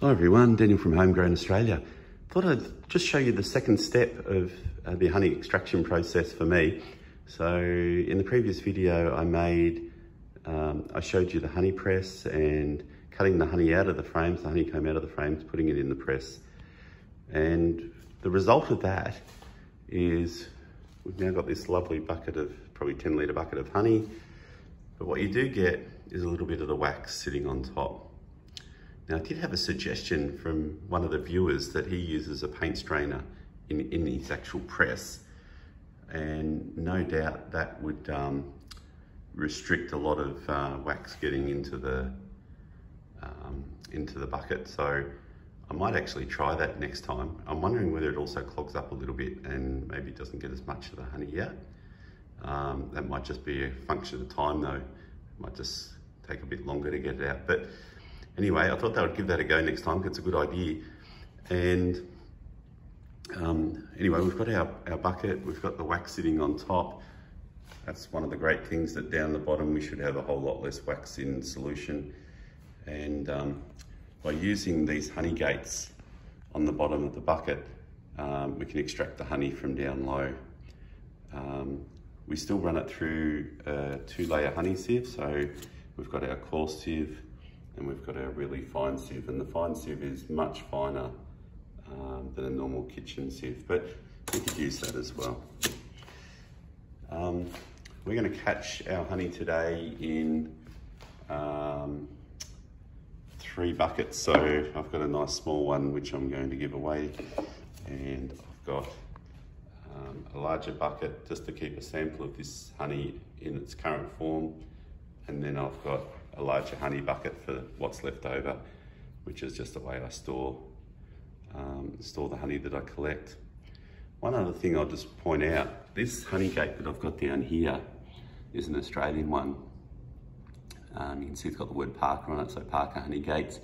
Hi everyone, Daniel from Homegrown Australia. Thought I'd just show you the second step of the honey extraction process for me. So in the previous video I showed you the honey press and cutting the honey out of the frames, the honeycomb out of the frames, putting it in the press. And the result of that is we've now got this lovely bucket of, probably 10-litre bucket of honey. But what you do get is a little bit of the wax sitting on top. Now, I did have a suggestion from one of the viewers that he uses a paint strainer in his actual press. And no doubt that would restrict a lot of wax getting into the bucket. So I might actually try that next time. I'm wondering whether it also clogs up a little bit and maybe doesn't get as much of the honey out. That might just be a function of time though. It might just take a bit longer to get it out. But anyway, I thought I would give that a go next time because it's a good idea. And anyway, we've got our bucket, we've got the wax sitting on top. That's one of the great things, that down the bottom we should have a whole lot less wax in solution. And by using these honey gates on the bottom of the bucket, we can extract the honey from down low. We still run it through a 2-layer honey sieve. So we've got our coarse sieve and we've got our really fine sieve, and the fine sieve is much finer than a normal kitchen sieve, but we could use that as well. We're going to catch our honey today in 3 buckets. So I've got a nice small one which I'm going to give away, and I've got a larger bucket just to keep a sample of this honey in its current form, and then I've got a larger honey bucket for what's left over, which is just the way I store the honey that I collect. One other thing I'll just point out, this honey gate that I've got down here is an Australian one. You can see it's got the word Parker on it, so Parker honey gates.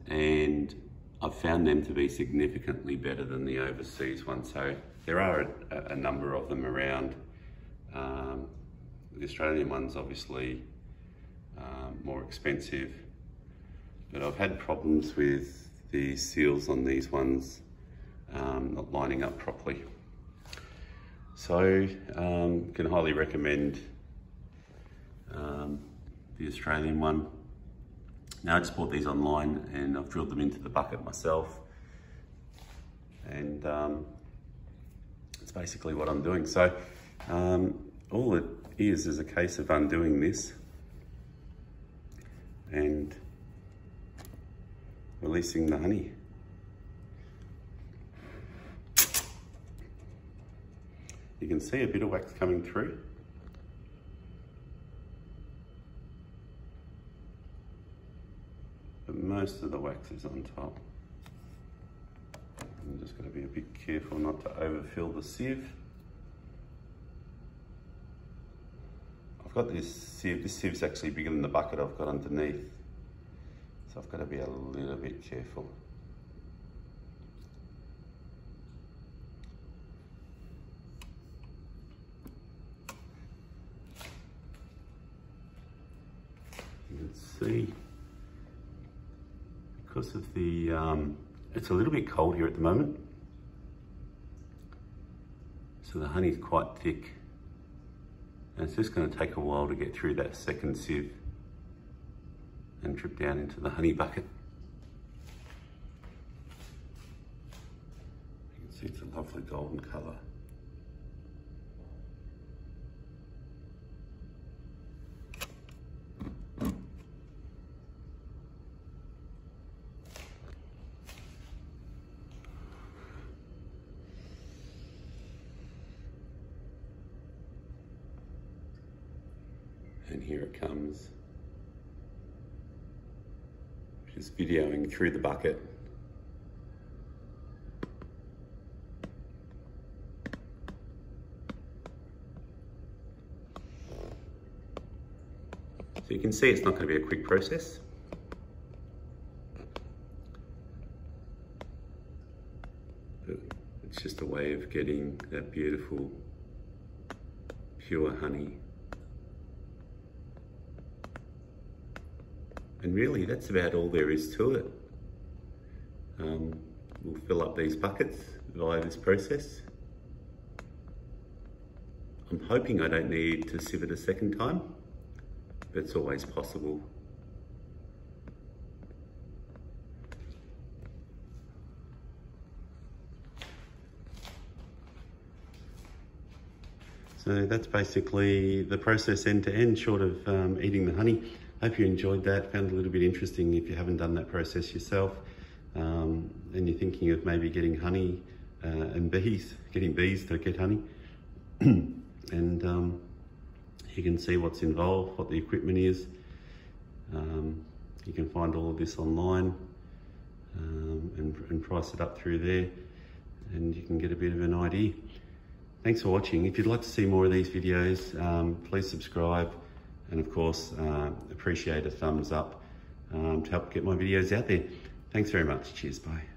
And I've found them to be significantly better than the overseas one. So there are a number of them around. The Australian one's obviously more expensive, but I've had problems with the seals on these ones not lining up properly. So can highly recommend the Australian one. Now I just bought these online and I've drilled them into the bucket myself, and it's basically what I'm doing. So all it is a case of undoing this and releasing the honey. You can see a bit of wax coming through. But most of the wax is on top. I'm just going to be a bit careful not to overfill the sieve. I've got this sieve's actually bigger than the bucket I've got underneath, so I've got to be a little bit careful. You can see, because of the, it's a little bit cold here at the moment, so the honey's quite thick. And it's just going to take a while to get through that second sieve and drip down into the honey bucket. You can see it's a lovely golden colour. And here it comes. Just videoing through the bucket. So you can see it's not going to be a quick process. But it's just a way of getting that beautiful, pure honey. And really, that's about all there is to it. we'll fill up these buckets via this process. I'm hoping I don't need to sieve it a second time, but it's always possible. So that's basically the process end to end, short of eating the honey. Hope you enjoyed that, found it a little bit interesting if you haven't done that process yourself. And you're thinking of maybe getting honey and bees, getting bees to get honey. And you can see what's involved, what the equipment is. You can find all of this online and price it up through there, and you can get a bit of an idea. Thanks for watching. If you'd like to see more of these videos, please subscribe, and of course appreciate a thumbs up to help get my videos out there. Thanks very much. Cheers, bye.